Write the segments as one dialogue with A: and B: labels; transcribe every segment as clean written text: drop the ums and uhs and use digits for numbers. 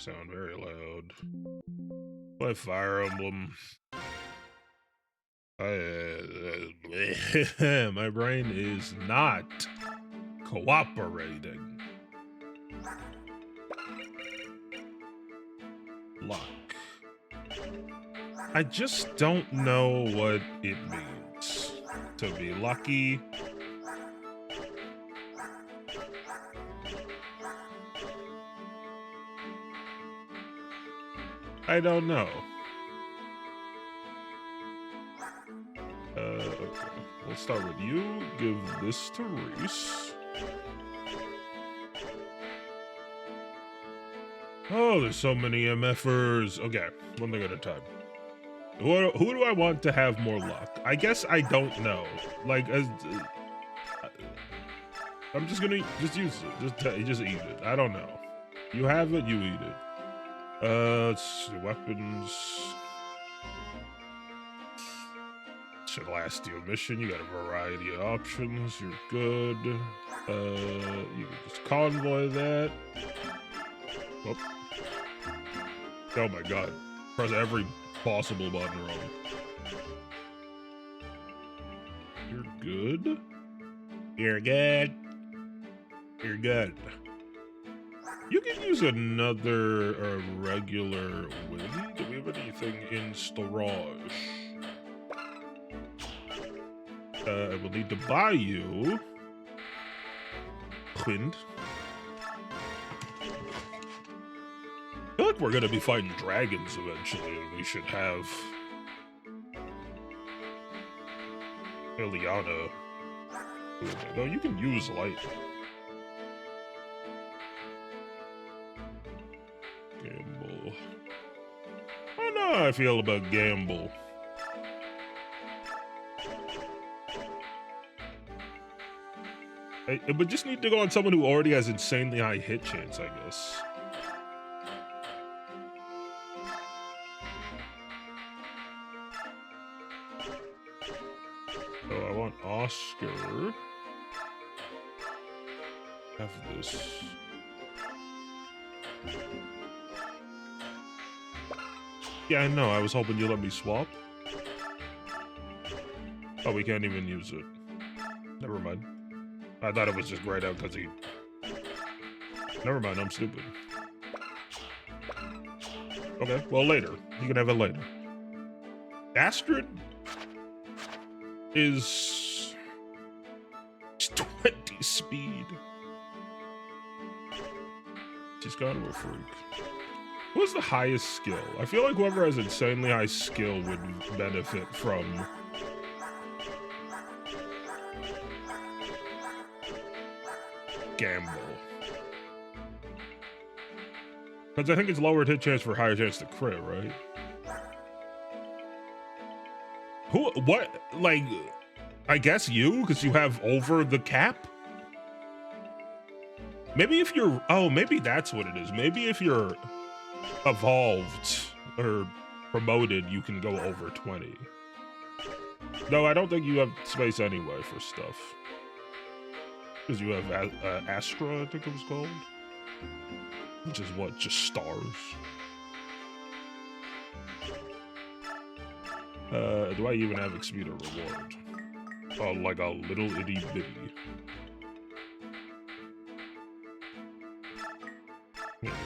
A: sound very loud. Play Fire Emblem. My brain is not cooperating. Luck. I just don't know what it means to be lucky. I don't know. Okay. We'll start with you. Give this to Reese. Oh, there's so many MFers. Okay, one thing at a time. Who do I want to have more luck? I guess I don't know. Like, I'm just gonna just use it. Just eat it. I don't know. You have it, you eat it. Let's see, weapons. Celestial mission. You got a variety of options. You're good. You can just convoy that. Oh my god. Press every possible button wrong. You're good. You're good. You're good. You can use another regular wind. Do we have anything in storage? I will need to buy you wind. I feel like we're gonna be fighting dragons eventually, and we should have Ileana. No, you can use light. Gamble. I don't know how I feel about gamble. It would just need to go on someone who already has insanely high hit chance, I guess. So I want Oscar. Have this. Yeah, I know. I was hoping you let me swap. Oh, we can't even use it. Never mind. I thought it was just grayed out because he... Never mind, I'm stupid. Okay, well, later. You can have it later. Astrid is 20 speed. She's kind of a freak. What's the highest skill? I feel like whoever has insanely high skill would benefit from... Gamble. Because I think it's lowered hit chance for higher chance to crit, right? Who? What? Like, I guess you, because you have over the cap? Maybe if you're... Oh, maybe that's what it is. Maybe if you're evolved or promoted, you can go over 20. No, I don't think you have space anyway for stuff. Because you have Astra, I think it was called. Which is what? Just stars. Do I even have XP to reward? Oh, like a little itty bitty. There you go.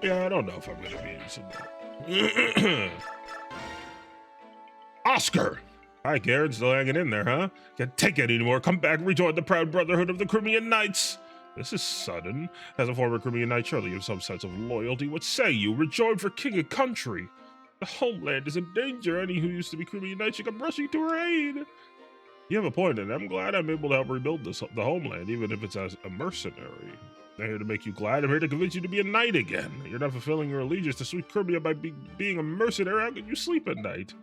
A: Yeah, I don't know if I'm gonna be using that. Oscar! Hi, Garrett, still hanging in there, huh? Can't take it anymore. Come back, rejoin the proud brotherhood of the Crimean Knights. This is sudden. As a former Crimean Knight, surely you have some sense of loyalty. What say you? Rejoin for king and country. The homeland is in danger. Any who used to be Crimean Knights should come rushing to her aid. You have a point, and I'm glad I'm able to help rebuild the homeland, even if it's as a mercenary. I'm here to make you glad. I'm here to convince you to be a knight again. You're not fulfilling your allegiance to sweet Crimea by being a mercenary. How can you sleep at night?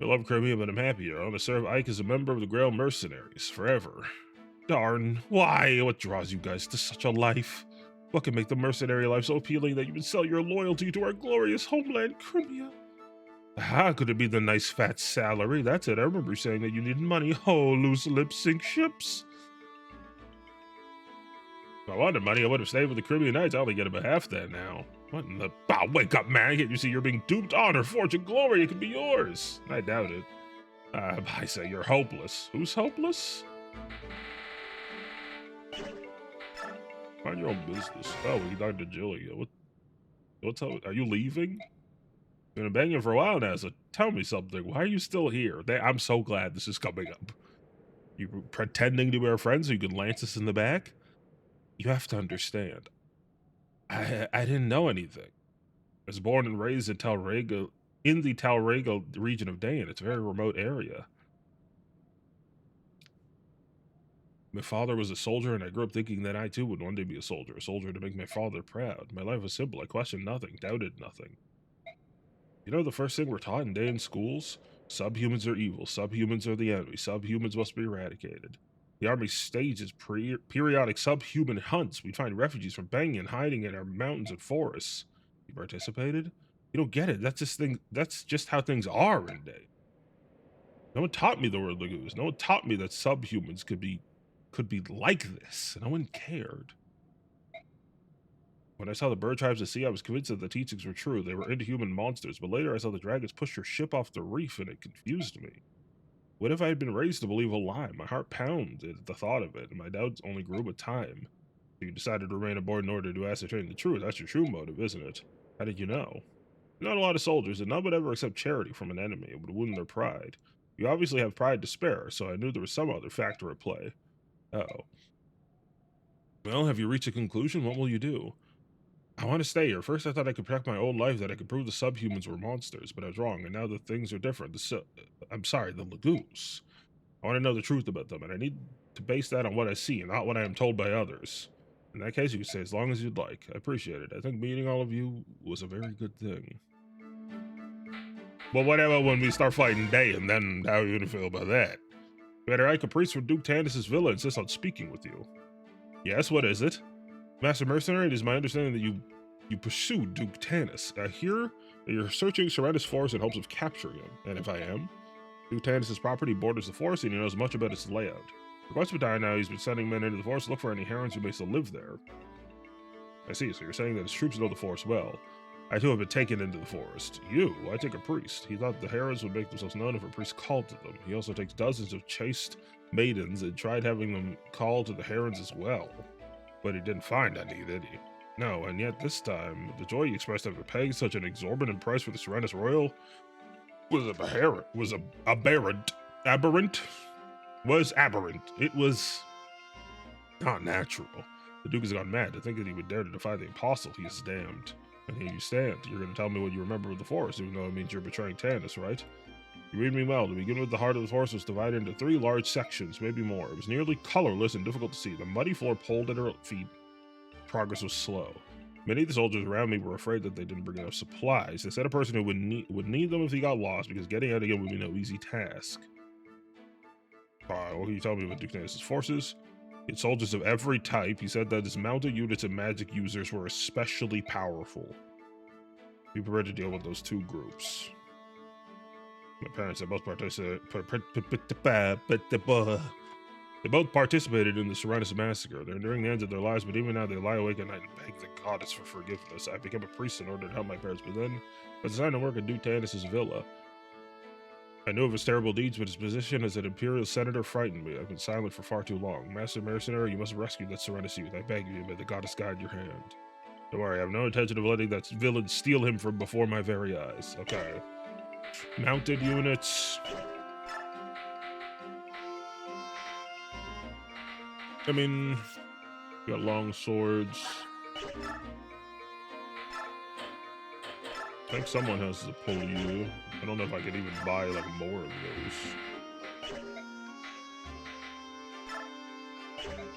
A: I love Crimea, but I'm happier. I want to serve Ike as a member of the Grail Mercenaries forever. Darn, why? What draws you guys to such a life? What can make the mercenary life so appealing that you would sell your loyalty to our glorious homeland, Crimea? Ah, could it be the nice fat salary? That's it. I remember you saying that you needed money. Oh, loose lips sink ships. If I wanted money, I would have stayed with the Caribbean Knights. I only get about half that now. What in the... Bow, wake up, man. Can't you see you're being duped? Honor, fortune, glory, it could be yours. I doubt it. I say you're hopeless. Who's hopeless? Mind your own business. Oh, we talked to Julia. What's up? Are you leaving? I've been banging for a while now, so tell me something. Why are you still here? I'm so glad this is coming up. You pretending to be our friends so you can lance us in the back? You have to understand. I didn't know anything. I was born and raised in Talrega, in the Talrega region of Dain. It's a very remote area. My father was a soldier, and I grew up thinking that I too would one day be a soldier to make my father proud. My life was simple. I questioned nothing, doubted nothing. You know the first thing we're taught in Dain schools? Subhumans are evil. Subhumans are the enemy. Subhumans must be eradicated. The army stages periodic subhuman hunts. We find refugees from Banyan hiding in our mountains and forests. You participated? You don't get it. That's just how things are in Dain. No one taught me the word Lagoos. No one taught me that subhumans could be like this. No one cared. When I saw the bird tribes at sea, I was convinced that the teachings were true. They were inhuman monsters, but later I saw the dragons push your ship off the reef, and it confused me. What if I had been raised to believe a lie? My heart pounded at the thought of it, and my doubts only grew with time. You decided to remain aboard in order to ascertain the truth. That's your true motive, isn't it? How did you know? Not a lot of soldiers, and none would ever accept charity from an enemy. It would wound their pride. You obviously have pride to spare, so I knew there was some other factor at play. Uh-oh. Well, have you reached a conclusion? What will you do? I want to stay here. First, I thought I could protect my own life, that I could prove the subhumans were monsters, but I was wrong, and now that things are different. The Lagoos. I want to know the truth about them, and I need to base that on what I see, and not what I am told by others. In that case, you could stay as long as you'd like. I appreciate it. I think meeting all of you was a very good thing. Well, whatever when we start fighting Dain, then how are you going to feel about that? Better, I, Caprice from Duke Tannis' villa insists on speaking with you. Yes, what is it? Master Mercenary, it is my understanding that you pursued Duke Tannis. I hear that you're searching Serenus Forest in hopes of capturing him. And if I am, Duke Tannis' property borders the forest and he knows much about its layout. For quite some time now, he's been sending men into the forest to look for any herons who may still live there. I see, so you're saying that his troops know the forest well. I too have been taken into the forest. You? I take a priest. He thought the herons would make themselves known if a priest called to them. He also takes dozens of chaste maidens and tried having them call to the herons as well. But he didn't find any, did he? No, and yet this time, the joy he expressed after paying such an exorbitant price for the Serenus Royal was aberrant. It was not natural. The Duke has gone mad to think that he would dare to defy the apostle. He is damned. And here you stand. You're going to tell me what you remember of the forest, even though it means you're betraying Tannis, right? You read me well. To begin with, the heart of the forest was divided into 3 large sections, maybe more. It was nearly colorless and difficult to see. The muddy floor pulled at her feet. Progress was slow. Many of the soldiers around me were afraid that they didn't bring enough supplies. They said a person who would need them if he got lost, because getting out again would be no easy task. What can you tell me about Duke Tannis' forces? He had soldiers of every type. He said that his mounted units and magic users were especially powerful. Be prepared to deal with those 2 groups. My parents have both They both participated in the Serenus massacre. They're nearing the end of their lives, but even now they lie awake at night and beg the goddess for forgiveness. I became a priest in order to help my parents, but then I was assigned to work at Duke Tannis' villa. I knew of his terrible deeds, but his position as an imperial senator frightened me. I've been silent for far too long. Master Mercenary, you must rescue that Serenus youth. I beg you, may the goddess guide your hand. Don't worry, I have no intention of letting that villain steal him from before my very eyes. Okay. Mounted units. I mean, you got long swords. I think someone has to pull you. I don't know if I could even buy like more of those.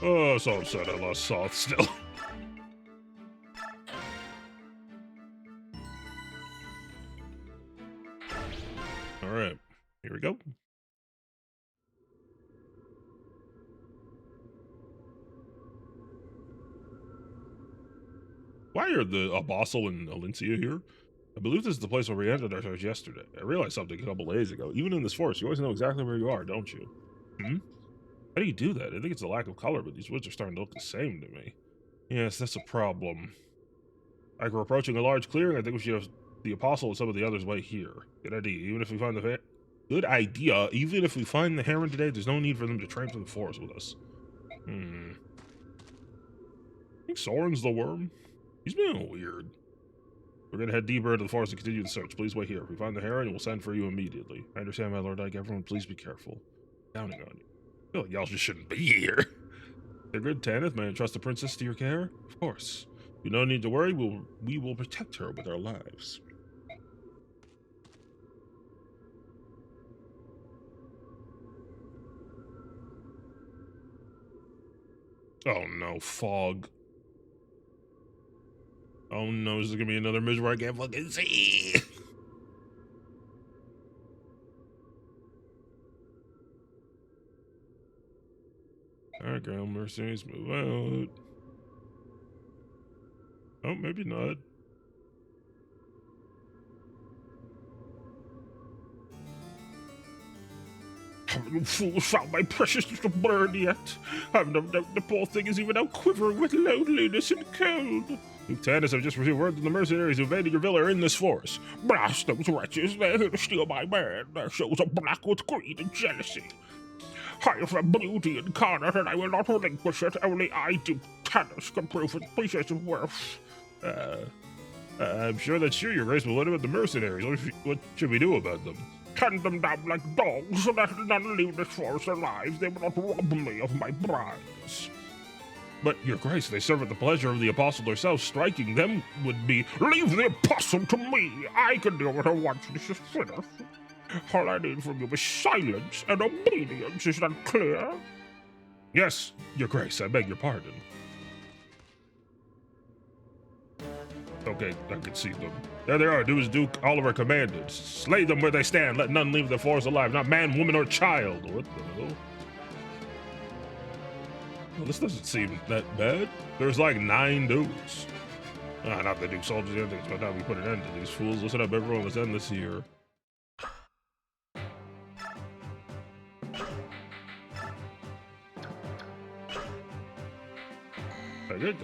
A: Oh, so upset I lost Soth still. All right, here we go. Why are the Apostle and Alencia here? I believe this is the place where we ended ourselves yesterday. I realized something a couple days ago. Even in this forest, you always know exactly where you are, don't you? Hmm? How do you do that? I think it's a lack of color, but these woods are starting to look the same to me. Yes, that's a problem. Like we're approaching a large clearing, I think we should have the Apostle and some of the others wait here. Good idea. Even if we find the Good idea. Even if we find the Heron today, there's no need for them to train through the forest with us. I think Soren's the worm. He's being weird. We're gonna head deeper into the forest and continue the search. Please wait here. If we find the Heron, we'll send for you immediately. I understand, my lord. Like everyone, please be careful. Counting on you. I feel like y'all just shouldn't be here. They're good, Tanith. May I trust the princess to your care? Of course. You no need to worry. We will protect her with our lives. Oh no, fog. Oh no, this is gonna be another mission where I can't fucking see. Alright, Ground Mercenaries, move out. Oh, maybe not. You fools found my precious little bird yet. I've no doubt the poor thing is even now quivering with loneliness and cold. Lieutenant, I've just received word that the mercenaries who invaded your villa are in this forest. Blast those wretches, they're here to steal my man. Their souls are black with greed and jealousy. I have a beauty incarnate, and I will not relinquish it. Only I, Lieutenant, can prove its precious worth. I'm sure that's true, Your Grace, but what about the mercenaries? What should we do about them? Hunt them down like dogs, so that none leave this forest alive. They will not rob me of my prize. But, Your Grace, they serve at the pleasure of the Apostle herself. Striking them would be, leave the Apostle to me. I can deal with her once this is finished. All I need from you is silence and obedience. Is that clear? Yes, Your Grace, I beg your pardon. Okay, I can see them. There they are. Do as Duke Oliver commanded. Slay them where they stand. Let none leave the forest alive. Not man, woman, or child. What the hell? Well, this doesn't seem that bad. There's like 9 dudes. Not the Duke soldiers. I think it's about time we put an end to these fools. Listen up, everyone. Let's end this here.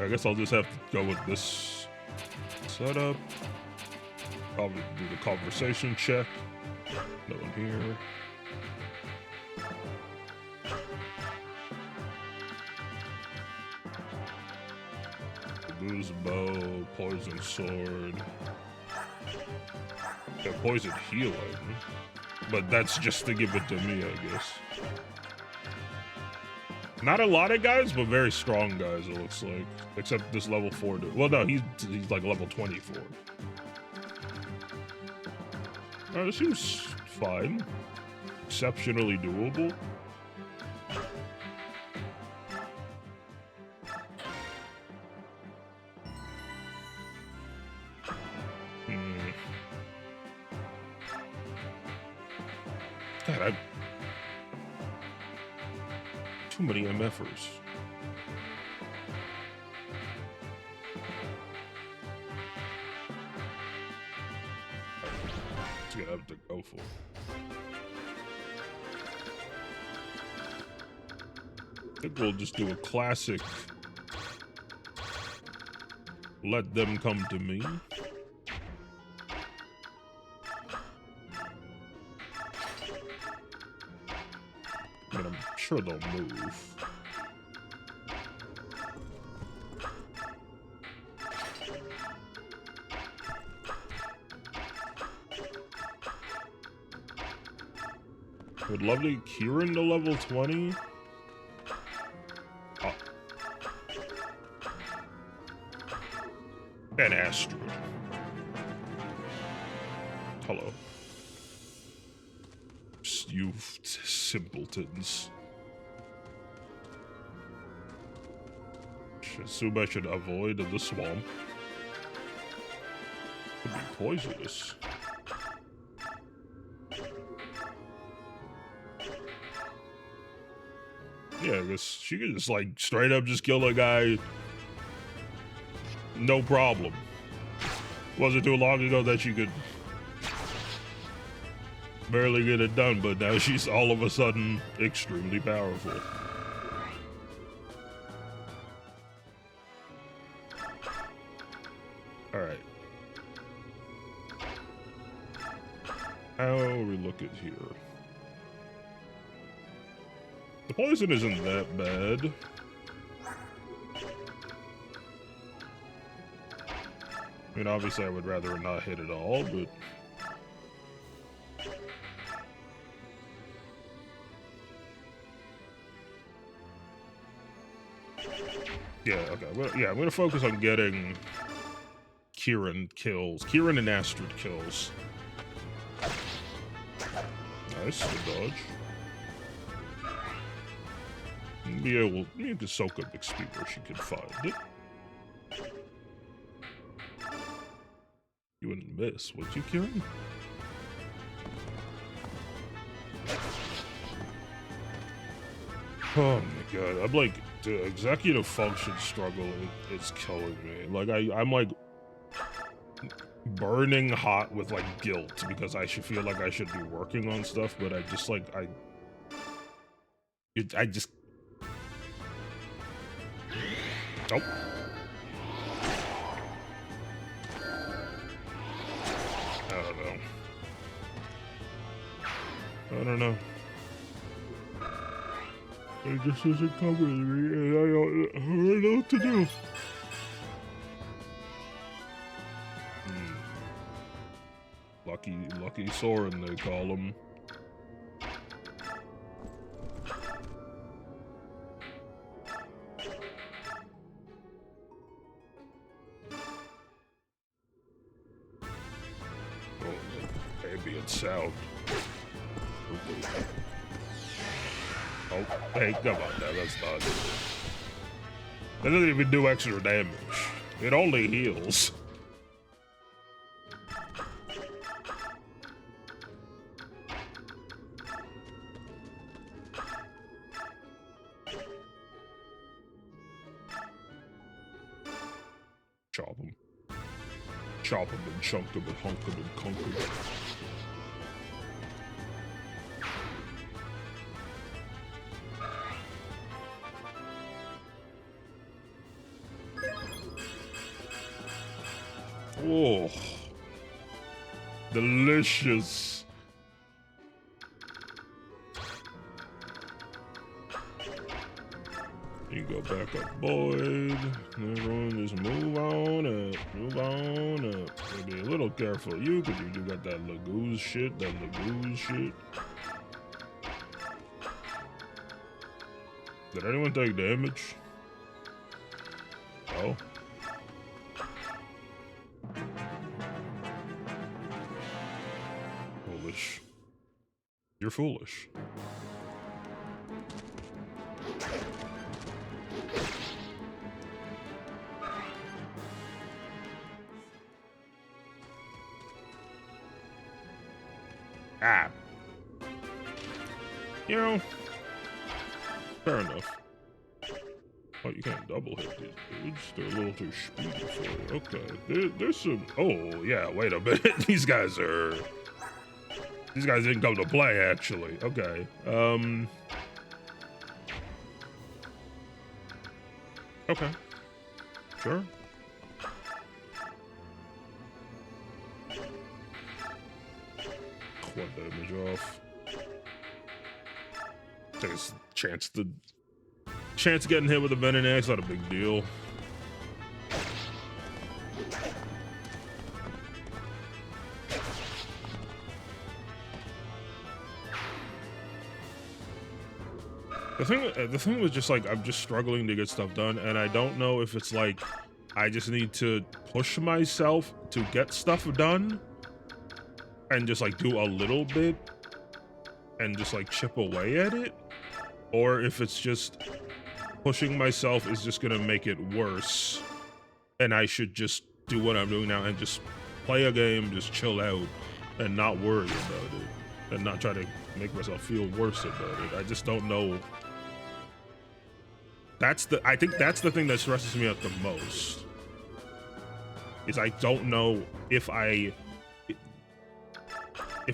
A: I guess I'll just have to go with this setup. Probably do the conversation check. No one here. Booze bow, poison sword. Yeah, poison healing. But that's just to give it to me, I guess. Not a lot of guys, but very strong guys, it looks like. Except this level 4 dude. Well, no, he's like level 24. This seems fine. Exceptionally doable. God, too many MFers. Let's get up to go for. I think we'll just do a classic. Let them come to me. I mean, I'm sure they'll move. Would lovely Kieran to level 20. Oh. And Astrid. Hello. You simpletons. assume I should avoid the swamp. Could be poisonous. Yeah, I guess she could just like straight up just kill a guy. No problem. Wasn't too long ago that she could barely get it done, but now she's all of a sudden extremely powerful. Alright. How are we looking here? The poison isn't that bad. I mean, obviously I would rather not hit at all, but... Yeah, okay. Well, yeah, I'm gonna focus on getting Kieran kills. Kieran and Astrid kills. Nice, good dodge. Maybe to soak up XP where she could find it. You wouldn't miss, would you, Kieran? Oh my god, I'm like, the executive function struggle is killing me. Like, I'm like burning hot with like guilt because I should feel like I should be working on stuff, but I just like, I just... Oh. I don't know. It just isn't covering me, and I don't know what to do. Lucky Soren, they call him. Oh, ambient sound. Oh, hey, come on now, that's not... That doesn't even do extra damage. It only heals. Chop him. Chop him and chunk him and hunk him and conk him. Oh, delicious. You go back up, Boyd. Everyone just move on up, move on up. Be a little careful, you, because you do got that Lagoose shit, Did anyone take damage? Oh. Foolish. You're foolish. Ah. You know, fair enough. Oh, you can't double hit these dudes. They're a little too speedy for you. Okay, there's some... Oh, yeah, wait a minute. These guys didn't come to play, actually. Okay, Okay. Sure. Quad damage off. Take a chance of getting hit with a venom axe, not a big deal. The thing was just like, I'm just struggling to get stuff done, and I don't know if it's like I just need to push myself to get stuff done and just like do a little bit and just like chip away at it, or if it's just pushing myself is just gonna make it worse, and I should just do what I'm doing now and just play a game, just chill out, and not worry about it, and not try to make myself feel worse about it. I just don't know. I think that's the thing that stresses me out the most. Is I don't know if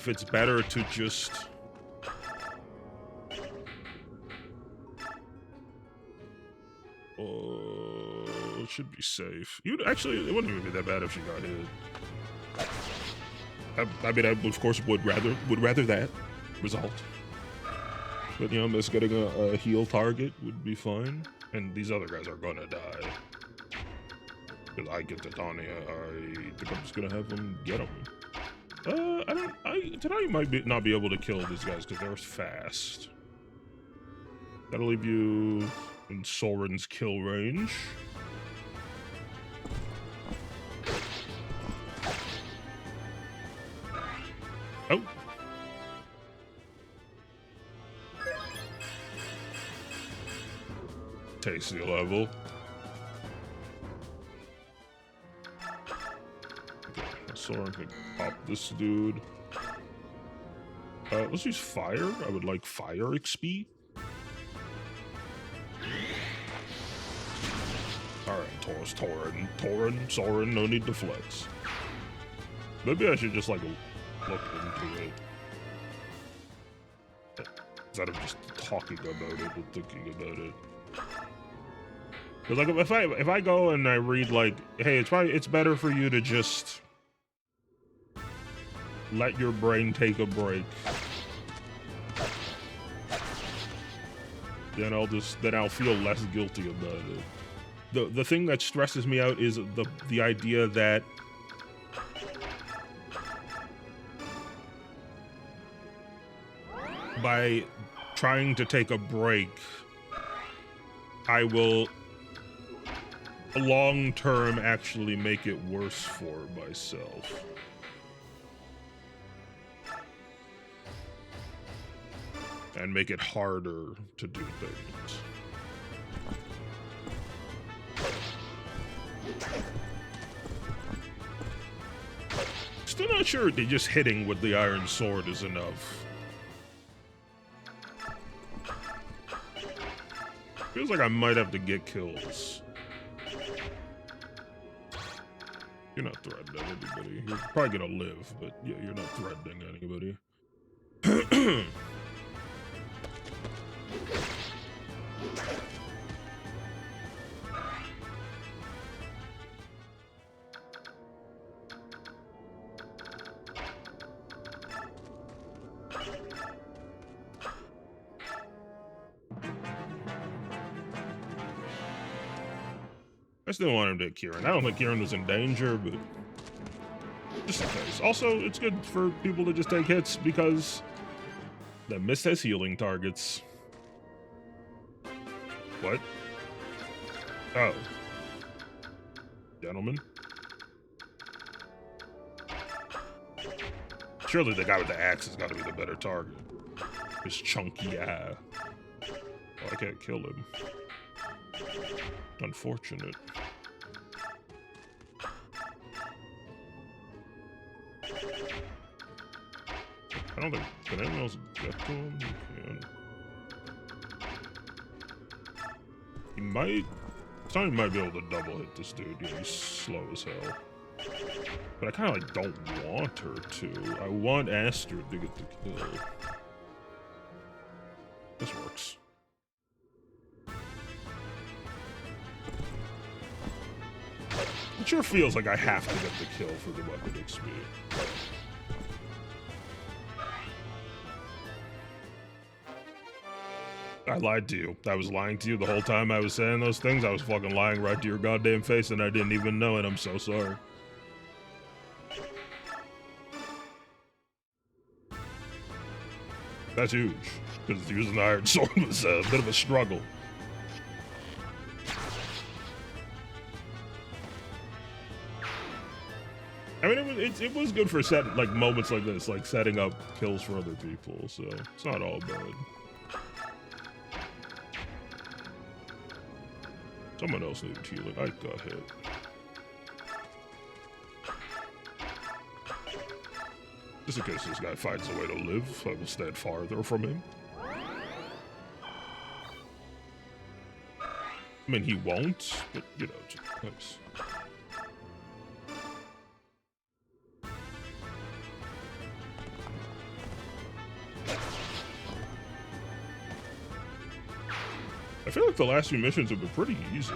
A: it's better to just it should be safe. Actually, it wouldn't even be that bad if she got hit. I mean, I of course would rather that result. But you know, just getting a heal target would be fine. And these other guys are gonna die. Because I get to Tanya, I think I'm just gonna have them get them. Tonight might not be able to kill these guys because they're fast. That'll leave you in Soren's kill range. Oh. Tasty level. Okay, Soren can pop this dude. Let's use fire. I would like fire XP. Alright, Soren, no need to flex. Maybe I should just like look into it. Instead of just talking about it and thinking about it. Cause like if I go and I read like, hey, it's better for you to just let your brain take a break. Then I'll feel less guilty about it. The thing that stresses me out is the idea that by trying to take a break, I will long term actually make it worse for myself. And make it harder to do things. Still not sure that just hitting with the iron sword is enough. Feels like I might have to get kills. You're not threatening anybody. You're probably gonna live, but yeah, you're not threatening anybody. I still want him to hit Kieran. I don't think Kieran was in danger, but just in case. Also, it's good for people to just take hits because the mist has healing targets. What? Oh. Gentlemen? Surely the guy with the axe has got to be the better target. His chunky eye. Oh, I can't kill him. Unfortunate. I don't think, can anyone else get to him? He can. He might, Sonny might be able to double hit this dude. Yeah, he's slow as hell. But I kind of like don't want her to. I want Astrid to get the kill. This works. It sure feels like I have to get the kill for the weapon XP. I lied to you. I was lying to you the whole time I was saying those things. I was fucking lying right to your goddamn face and I didn't even know it. I'm so sorry. That's huge. Because using the iron sword was a bit of a struggle. I mean, it was good for moments like this, like setting up kills for other people, so it's not all bad. Someone else needed healing. I got hit. Just in case this guy finds a way to live, I will stand farther from him. I mean, he won't, but, you know, just nice. I feel like the last few missions have been pretty easy.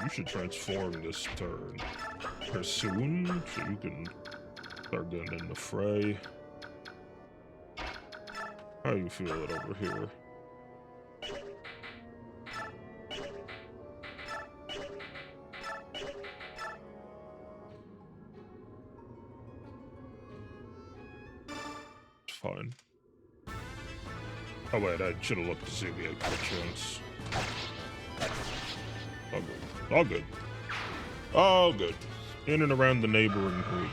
A: You should transform this turn or soon, so you can start getting in the fray. How you feel it over here? It's fine. Oh wait, I should have looked to see if we had a chance. All good. All good. All good. In and around the neighboring hood.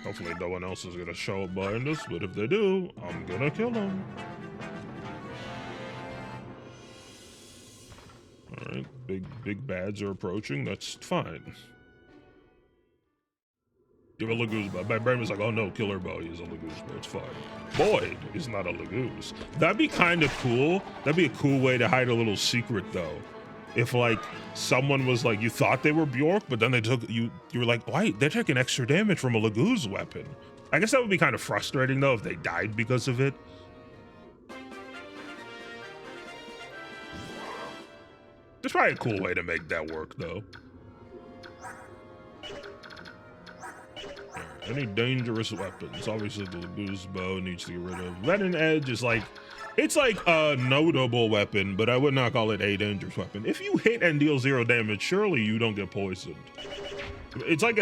A: Hopefully no one else is gonna show up behind us, but if they do, I'm gonna kill them. Alright, big bads are approaching, that's fine. Give a Lagoose bow. My brain was like, oh no, Killer Bow, he's a Lagoose bow, it's fine. Boyd is not a Lagoose. That'd be kind of cool. That'd be a cool way to hide a little secret though. If like someone was like, you thought they were Bjork, but then they took you were like, wait, they're taking extra damage from a Lagoose weapon. I guess that would be kind of frustrating though if they died because of it. There's probably a cool way to make that work though. Any dangerous weapons? Obviously the Lagoose bow needs to get rid of. Venom Edge is like, it's like a notable weapon, but I would not call it a dangerous weapon. If you hit and deal 0 damage, surely you don't get poisoned. It's like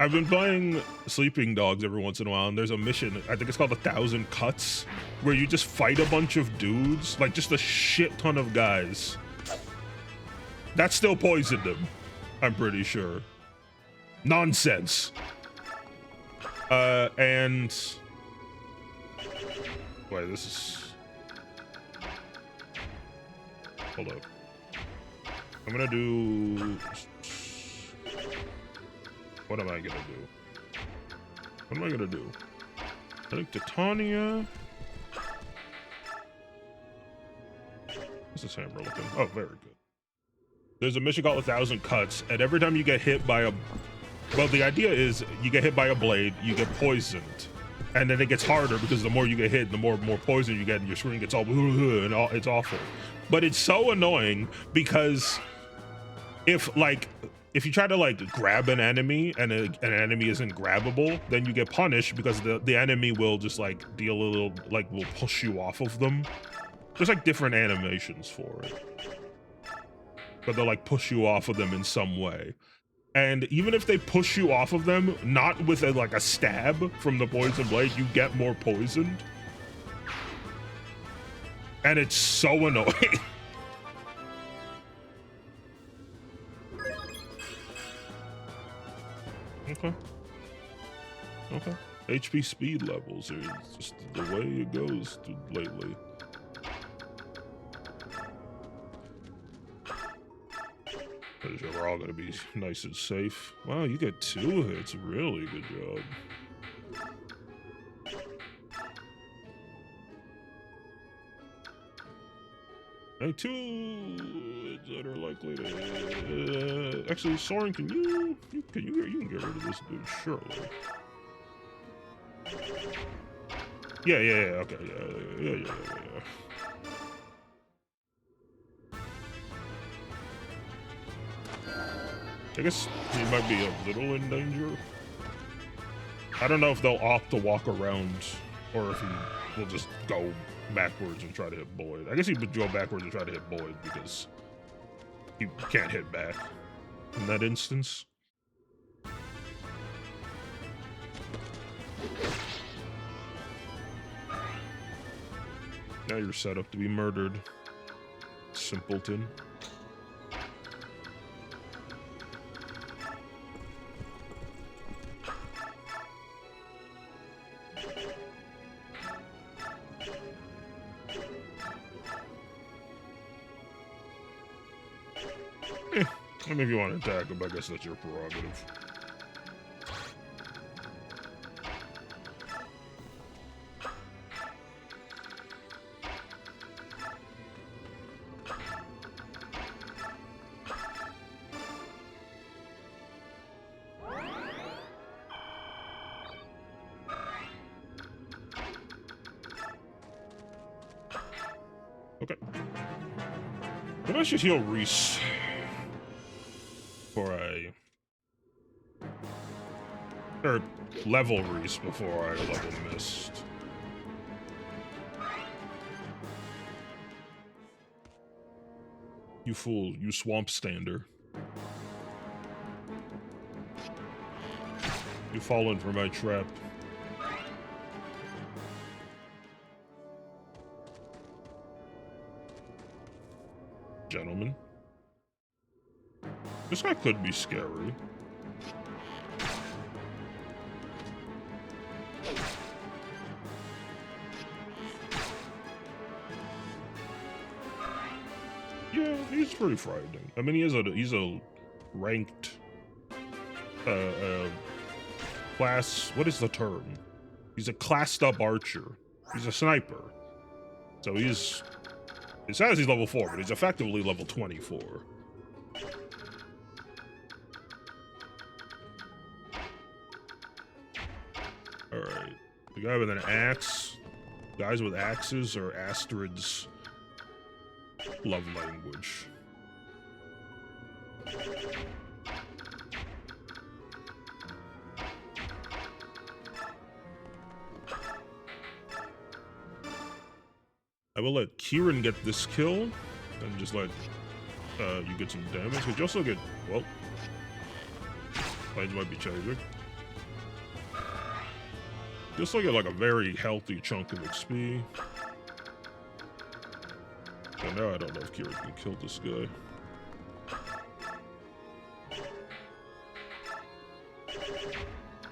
A: I've been playing Sleeping Dogs every once in a while, and there's a mission, I think it's called 1,000 Cuts, where you just fight a bunch of dudes, like just a shit ton of guys. That still poisoned him, I'm pretty sure. Nonsense. And wait, this is, hold up. I'm gonna do, what am I gonna do? What am I gonna do? I think Titania. What's this hammer looking? Oh, very good. There's a mission called 1,000 Cuts, and every time you get hit by a, well, the idea is you get hit by a blade, you get poisoned, and then it gets harder because the more you get hit, the more poison you get, and your screen gets all and all, it's awful. But it's so annoying because if you try to like grab an enemy and an enemy isn't grabbable, then you get punished because the enemy will just like deal a little, like will push you off of them. There's like different animations for it, but they'll like push you off of them in some way. And even if they push you off of them, not with like a stab from the poison blade, you get more poisoned. And it's so annoying. Okay. Okay. HP speed levels are just the way it goes lately. We're all gonna be nice and safe. Wow, you get 2 hits. Really good job. Hey, 2 that are likely to. Actually, Soren, can you can get rid of this dude, surely. Yeah. Okay. Yeah. I guess he might be a little in danger. I don't know if they'll opt to walk around or if he will just go backwards and try to hit Boyd. I guess he would go backwards and try to hit Boyd because he can't hit back in that instance. Now you're set up to be murdered, simpleton. I mean, if you want to attack him, I guess that's your prerogative. Okay. Maybe I should heal Reese before I... Or level Reese before I level Mist. You fool, you swamp stander. You've fallen for my trap. Gentlemen. This guy could be scary. Yeah, he's pretty frightening. I mean, he's a ranked class. What is the term? He's a classed up archer. He's a sniper. So he's... It says he's level 4, but he's effectively level 24. Alright. The guy with an axe. Guys with axes are Astrid's love language. I will let Kieran get this kill, and just let you get some damage, but you also get, well, Plains might be changing. You also get like a very healthy chunk of XP. And now I don't know if Kieran can kill this guy.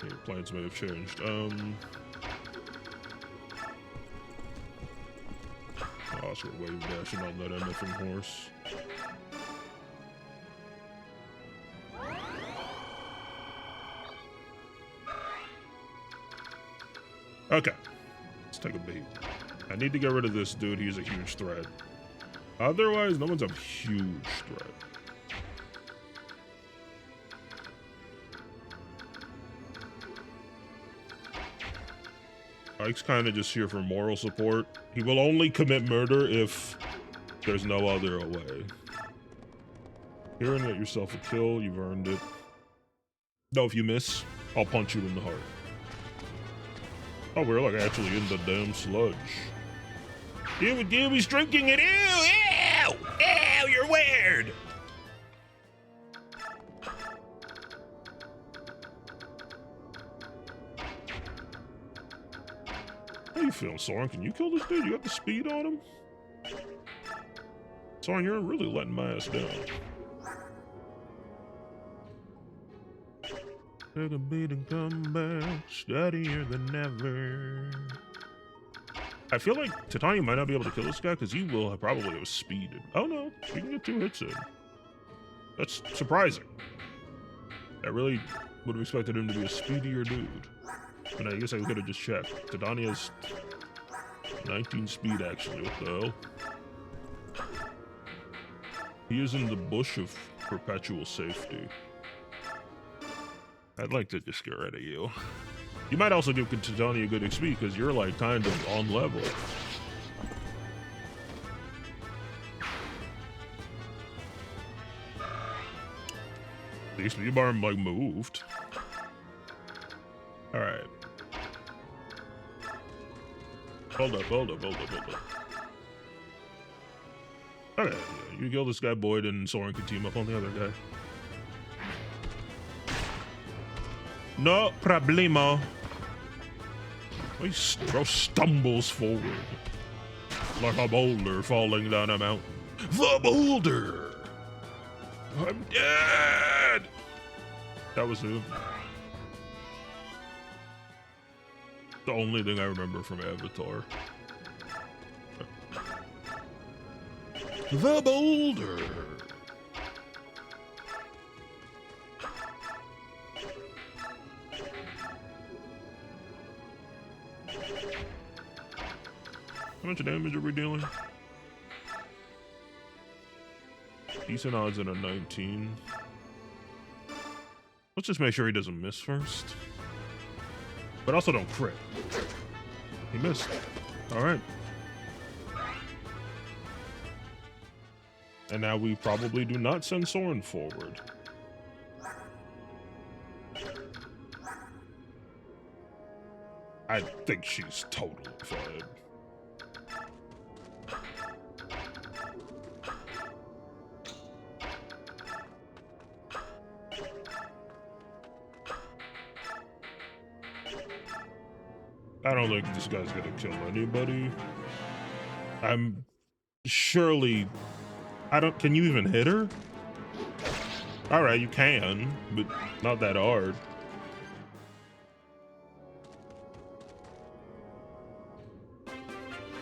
A: Yeah, Plains may have changed. Also wave dashing on that MFing horse. Okay, let's take a beat. I need to get rid of this dude. He's a huge threat. Otherwise, no one's a huge threat. Ike's kind of just here for moral support. He will only commit murder if there's no other way. Here and get yourself a kill. You've earned it. No, if you miss, I'll punch you in the heart. Oh, we're like actually in the damn sludge. He's drinking it. Ew! Ew! Ew! You're weird! How you feeling, Soren? Can you kill this dude? You got the speed on him? Soren, you're really letting my ass down. Take a beat and come back, steadier than ever. I feel like Titania might not be able to kill this guy because he will probably have speeded. Oh no, he can get 2 hits in. That's surprising. I really would have expected him to be a speedier dude. But I guess I could have just checked. Titania's 19 speed actually, what the hell? He is in the bush of perpetual safety. I'd like to just get rid of you. You might also give Titania good XP because you're like kind of on level. The XP bar like moved. Alright. Hold up. Okay, you kill this guy Boyd and Soren can team up on the other guy. No problemo. He stumbles forward like a boulder falling down a mountain. The boulder! I'm dead! That was it. The only thing I remember from Avatar. The boulder! How much damage are we dealing? Decent odds at a 19. Let's just make sure he doesn't miss first. But also don't crit. He missed. Alright. And now we probably do not send Soren forward. I think she's totally fine. I don't think this guy's gonna kill anybody. I'm surely... can you even hit her? Alright, you can, but not that hard.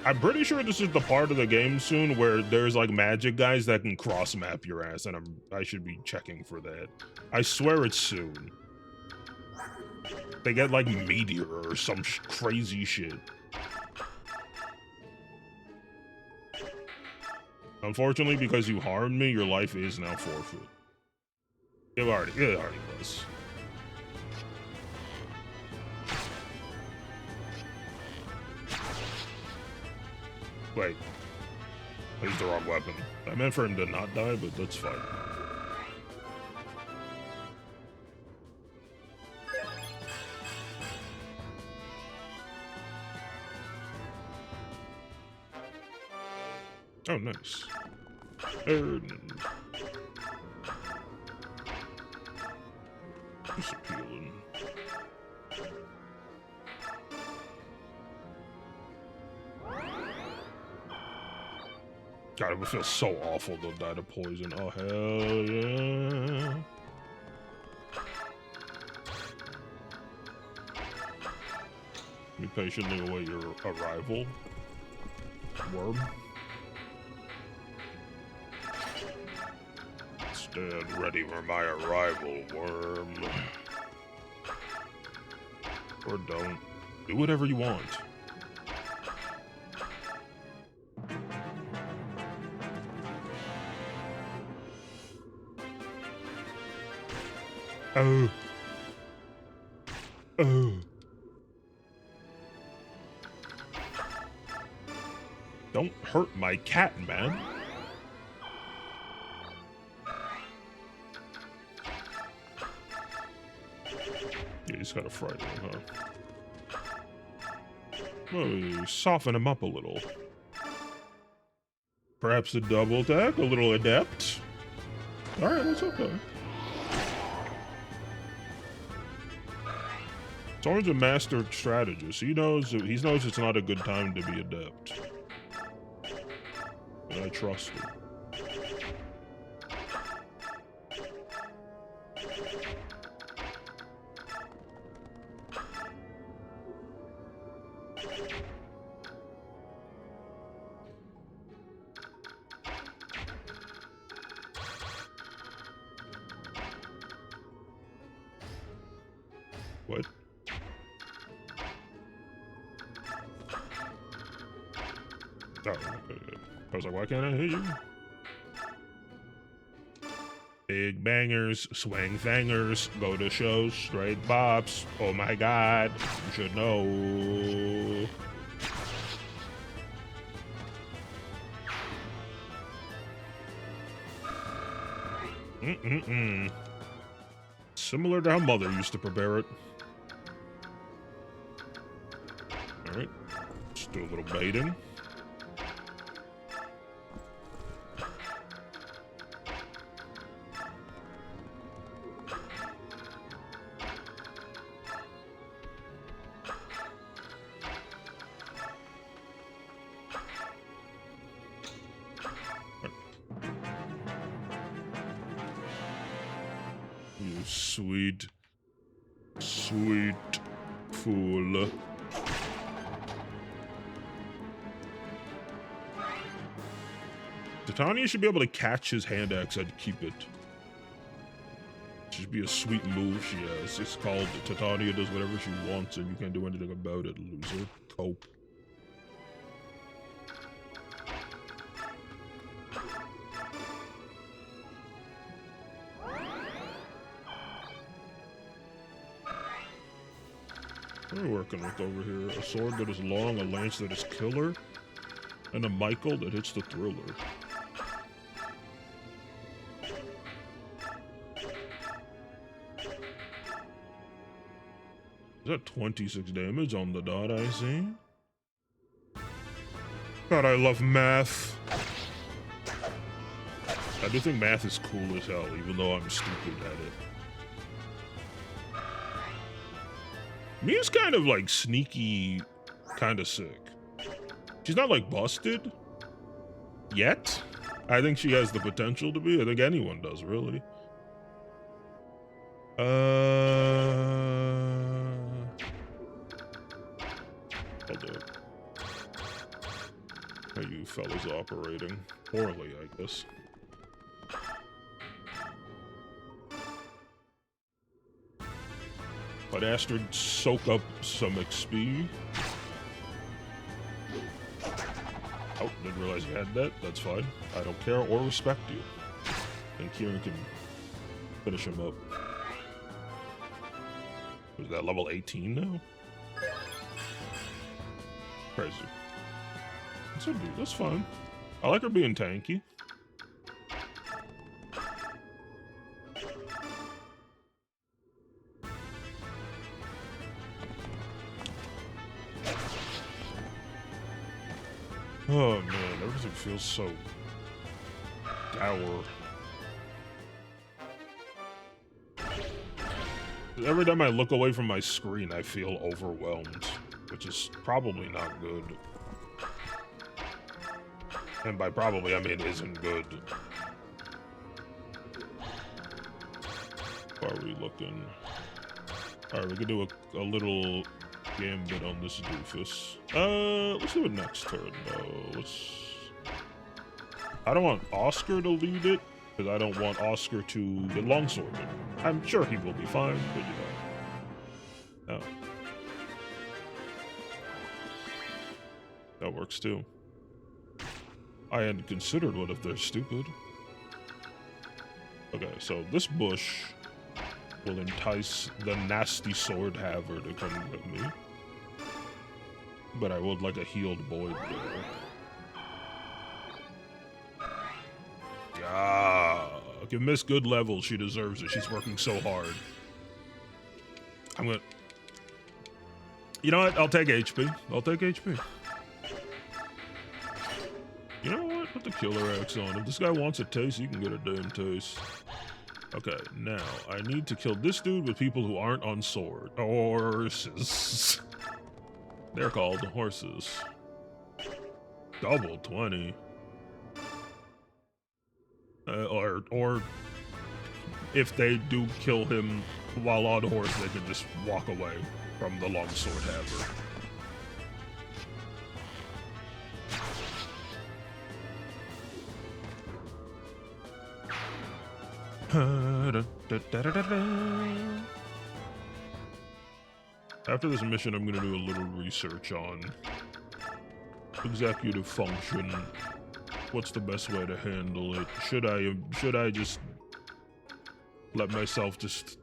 A: I'm pretty sure this is the part of the game soon where there's like magic guys that can cross map your ass, and I should be checking for that. I swear it's soon. They get like meteor or some crazy shit. Unfortunately, because you harmed me, your life is now forfeit. It already was. Wait. I used the wrong weapon. I meant for him to not die, but that's fine. Oh, nice. Just appealing. God, it would feel so awful to die to poison. Oh, hell yeah. We patiently await your arrival. Worm. Stand ready for my arrival, worm. Or don't. Do whatever you want. Oh. Oh. Don't hurt my cat, man. Yeah, he's got a fright, huh? Oh, soften him up a little. Perhaps a double attack, a little adept. Alright, that's okay. Soren's a master strategist. He knows it's not a good time to be adept. And I trust him. What? Oh, okay. I was like, why can't I hit you? Big bangers, swing fangers, go to shows, straight bops. Oh my god, you should know. Similar to how Mother used to prepare it. Alright, let's do a little baiting. sweet, sweet fool. Titania should be able to catch his hand axe and keep it. Should be a sweet move she has. It's called Titania does whatever she wants and you can't do anything about it, loser. Cope. What are we working with over here? A sword that is long, a lance that is killer, and a Michael that hits the thriller. Is that 26 damage on the dot I see? God, I love math. I do think math is cool as hell, even though I'm stupid at it. Mia's kind of like sneaky, kind of sick. She's not like busted yet. I think she has the potential to be. I think anyone does, really. How you fellas operating? Poorly, I guess. Let Astrid soak up some XP. Oh, didn't realize you had that. That's fine. I don't care or respect you. And Kieran can finish him up. Is that level 18 now? Crazy. That's fine. I like her being tanky. Oh man, everything feels so dour. Every time I look away from my screen, I feel overwhelmed, which is probably not good. And by probably, I mean isn't good. How are we looking? Alright, we could do a little gambit on this doofus. Let's do it next turn, though. I don't want Oscar to lead it, because I don't want Oscar to get longsworded. I'm sure he will be fine, but you know. No. That works too. I hadn't considered what if they're stupid. Okay, so this bush will entice the nasty sword haver to come with me. But I would like a healed Boyd there. Yeah, give Miss good level. She deserves it. She's working so hard. I'm gonna... You know what? I'll take HP. I'll take HP. You know what? Put the killer axe on. If this guy wants a taste, you can get a damn taste. Okay, now, I need to kill this dude with people who aren't on sword. Horses. They're called horses. Double 20. Or if they do kill him while on horse, they can just walk away from the longsword haver. After this mission, I'm gonna do a little research on executive function. What's the best way to handle it? Should I just let myself just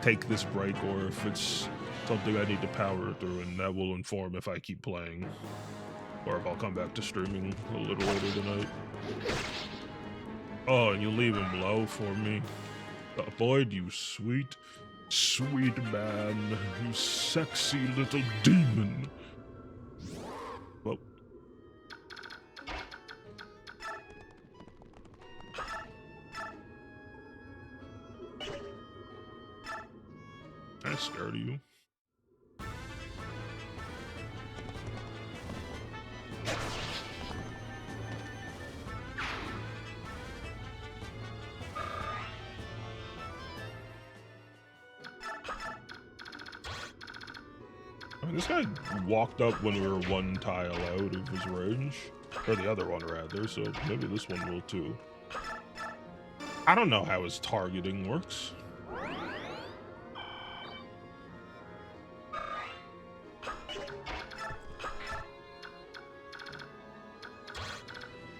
A: take this break, or if it's something I need to power through, and that will inform if I keep playing, or if I'll come back to streaming a little later tonight. Oh, and you leave him low for me? Boyd, you sweet, sweet man. You sexy little demon. Well. I'm scared of you. This guy walked up when we were one tile out of his range. Or the other one, rather, so maybe this one will too. I don't know how his targeting works.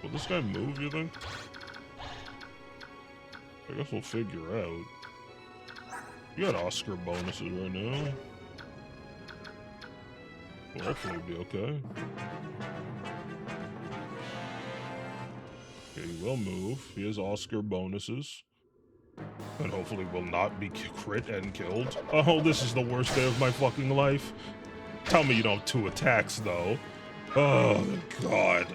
A: Will this guy move, you think? I guess we'll figure out. You got Oscar bonuses right now. Well, hopefully it'll be okay. Okay, he will move. He has Oscar bonuses. And hopefully will not be crit and killed. Oh, this is the worst day of my fucking life. Tell me you don't have 2 attacks, though. Oh, God.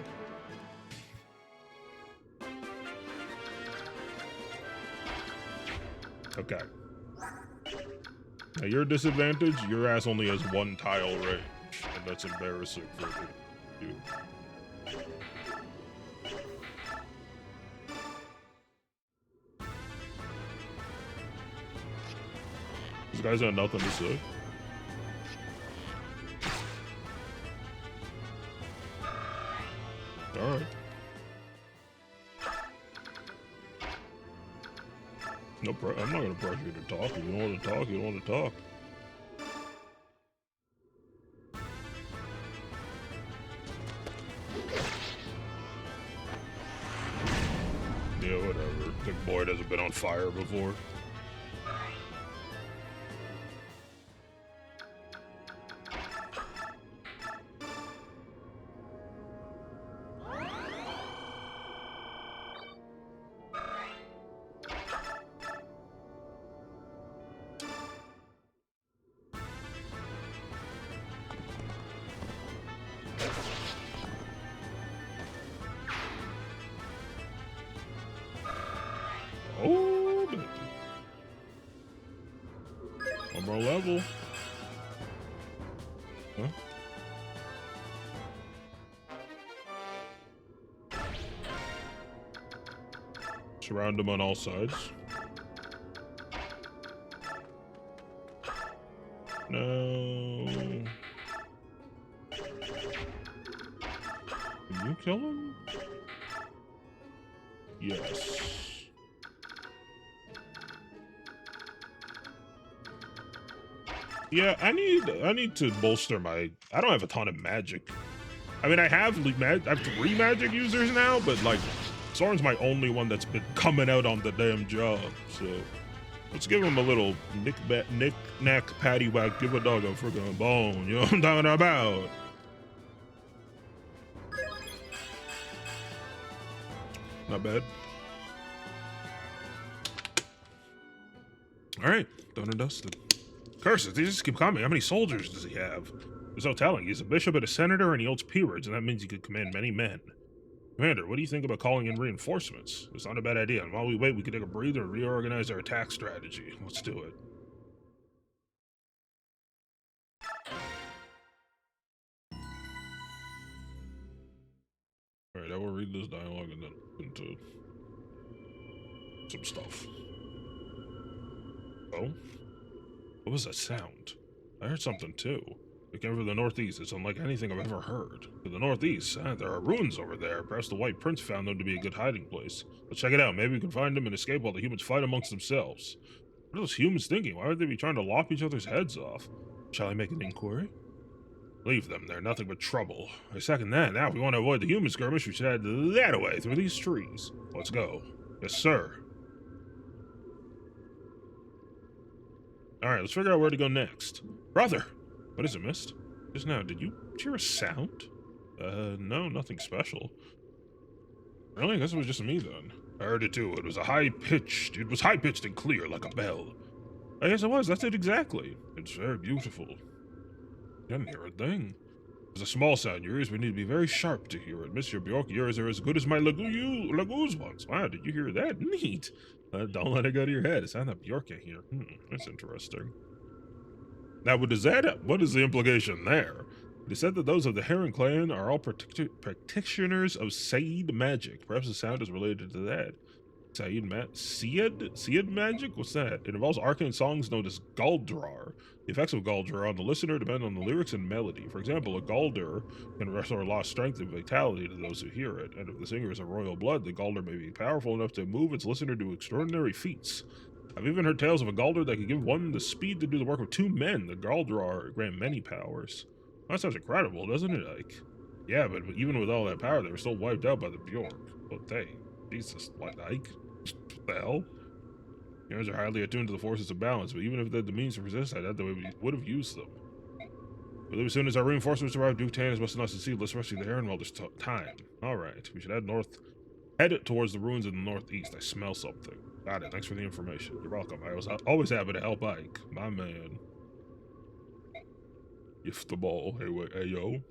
A: Okay. Now, your disadvantage, your ass only has 1 tile range. And that's embarrassing for you. These guys have nothing to say. Alright. No, I'm not gonna pressure you to talk. If you don't want to talk, you don't want to talk. Yeah, whatever. Big Boyd hasn't been on fire before. Oh, baby. One more level. Huh? Surround him on all sides. No. Can you kill him? Yes. Yeah, I need to bolster my. I don't have a ton of magic. I mean, I have 3 magic users now, but like, Soren's my only one that's been coming out on the damn job. So let's give him a little knick-knack paddywhack. Give a dog a freaking bone. You know what I'm talking about? Not bad. All right, done and dusted. Curses, these just keep coming. How many soldiers does he have? There's no telling. He's a bishop and a senator, and he holds peerage, and that means he could command many men. Commander, what do you think about calling in reinforcements? It's not a bad idea, and while we wait, we can take a breather and reorganize our attack strategy. Let's do it. Alright, I will read this dialogue and then into some stuff. Oh? What was that sound? I heard something too. It came from the northeast. It's unlike anything I've ever heard. To the northeast, there are ruins over there. Perhaps the White Prince found them to be a good hiding place. Let's check it out. Maybe we can find them and escape while the humans fight amongst themselves. What are those humans thinking? Why would they be trying to lop each other's heads off? Shall I make an inquiry? Leave them. They're nothing but trouble. I second that. Now, if we want to avoid the human skirmish, we should head that away through these trees. Let's go. Yes, sir. Alright, let's figure out where to go next. Brother! What is it, Mist? Just now, did you hear a sound? No, nothing special. Really? I guess it was just me then. I heard it too. It was high-pitched and clear, like a bell. I guess it was. That's it exactly. It's very beautiful. I didn't hear a thing. It's a small sound. Your ears would need to be very sharp to hear it. Mr. Bjork, yours are as good as my Lagoo's ones. Wow, did you hear that? Neat. Don't let it go to your head. It sounded like Bjork in here. That's interesting. Now, what is the implication there? It is said that those of the Heron clan are all practitioners of Seed magic. Perhaps the sound is related to that. Seed magic? What's that? It involves arcane songs known as Galdrar. The effects of Galdrar on the listener depend on the lyrics and melody. For example, a Galdar can restore lost strength and vitality to those who hear it, and if the singer is of royal blood, the Galdar may be powerful enough to move its listener to extraordinary feats. I've even heard tales of a Galdar that could give one the speed to do the work of 2 men. The Galdrar grant many powers. That sounds incredible, doesn't it, Ike? Yeah, but even with all that power, they were still wiped out by the Bjork. Well, dang. Jesus, what, Ike? What the hell? Humans are highly attuned to the forces of balance, but even if they had the means to resist, I doubt that we would have used them. But as soon as our reinforcements arrive, Duke Tannis must not succeed. Let's rescue the Heron while there's time. Alright, we should head towards the ruins in the northeast. I smell something. Got it, thanks for the information. You're welcome. I was always happy to help Ike. My man. Gift the ball. Hey, wait, hey, yo.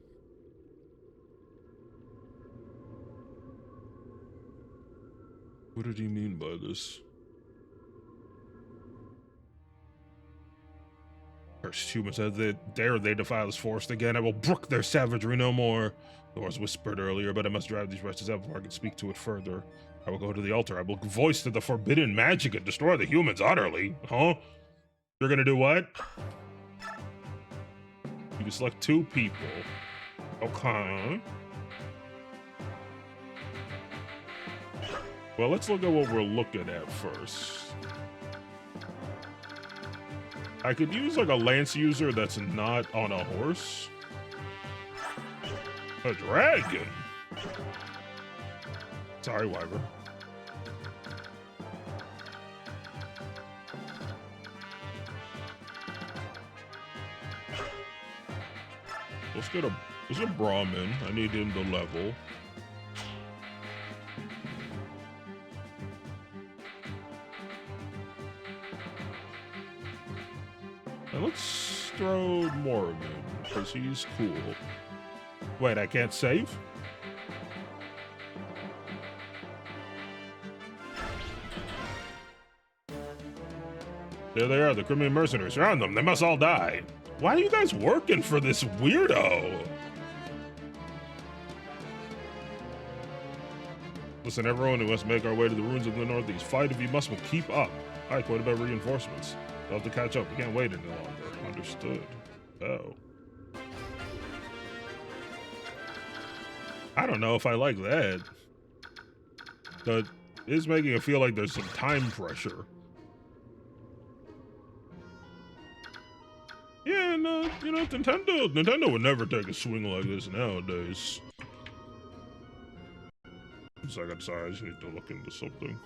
A: What did he mean by this? Cursed humans, as they dare they defile this forest again, I will brook their savagery no more. The horse whispered earlier, but I must drive these wretches out before I can speak to it further. I will go to the altar. I will voice to the forbidden magic and destroy the humans utterly. Huh? You're gonna do what? You can select 2 people. Okay. Well, let's look at what we're looking at first. I could use like a lance user that's not on a horse. A dragon. Sorry, Wyvern. Let's get a Brahmin. I need him to level. And let's throw Morgan, because he's cool. Wait, I can't save? There they are, the Crimean mercenaries. Surround them, they must all die. Why are you guys working for this weirdo? Listen, everyone, we must make our way to the ruins of the northeast. Fight if you must, but keep up. Ike, what about reinforcements? They'll have to catch up. We can't wait any longer. Understood. Oh. I don't know if I like that. But it is making it feel like there's some time pressure. Yeah, no, you know, Nintendo would never take a swing like this nowadays. Second, sorry, I just need to look into something.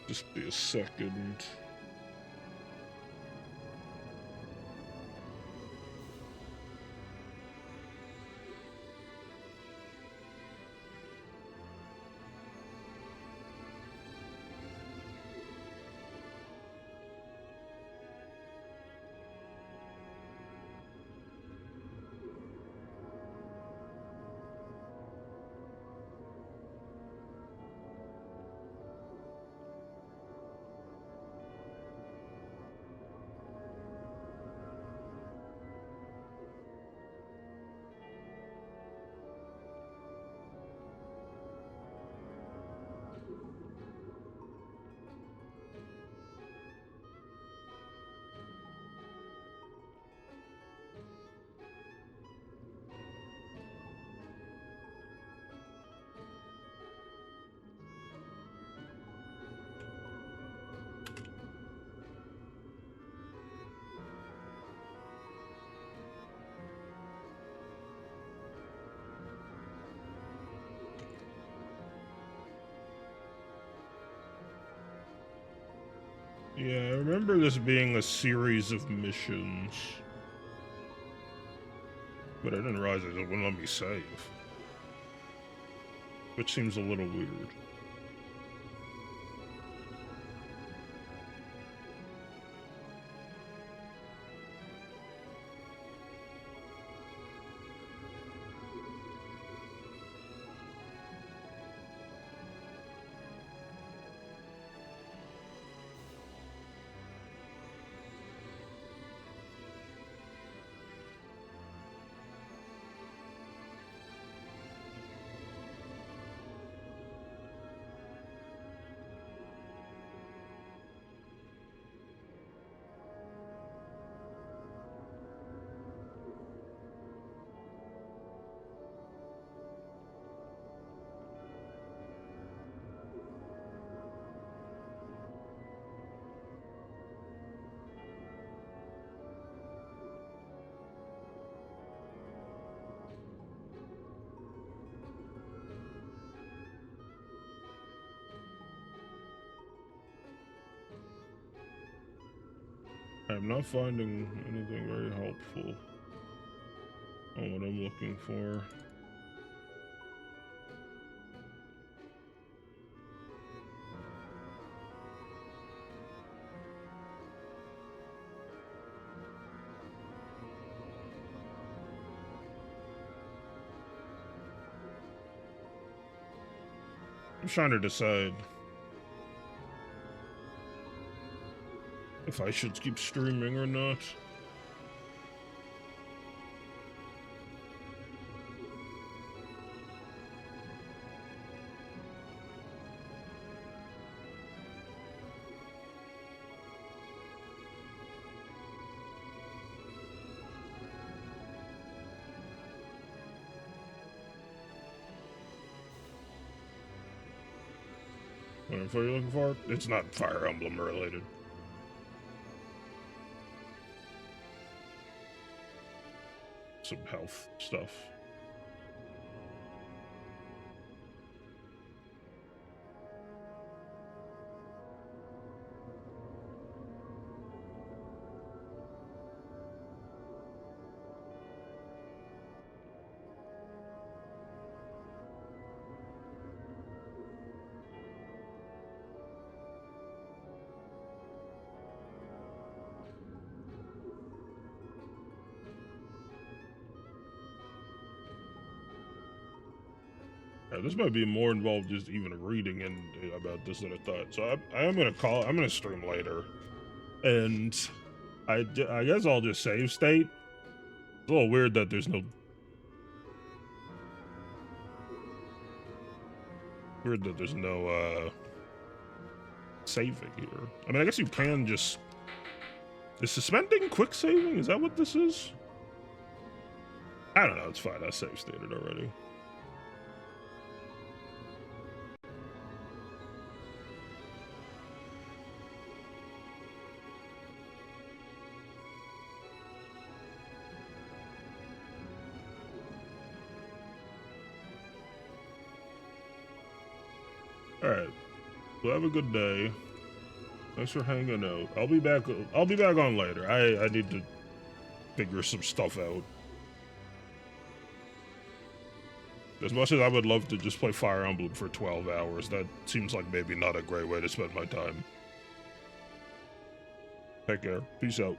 A: Just be a second. Yeah, I remember this being a series of missions. But I didn't realize it wouldn't let me save. Which seems a little weird. I'm not finding anything very helpful on what I'm looking for. I'm trying to decide if I should keep streaming or not. What info are you looking for? It's not Fire Emblem related. Some health stuff. This might be more involved just even reading and about this than I thought. So I am gonna I'm gonna stream later, and I guess I'll just save state. It's a little weird that there's no saving here. I mean, I guess you can just is suspending quick saving. Is that what this is? I don't know. It's fine. I save stated already. Alright. Well, have a good day. Thanks for hanging out. I'll be back on later. I need to figure some stuff out. As much as I would love to just play Fire Emblem for 12 hours, that seems like maybe not a great way to spend my time. Take care. Peace out.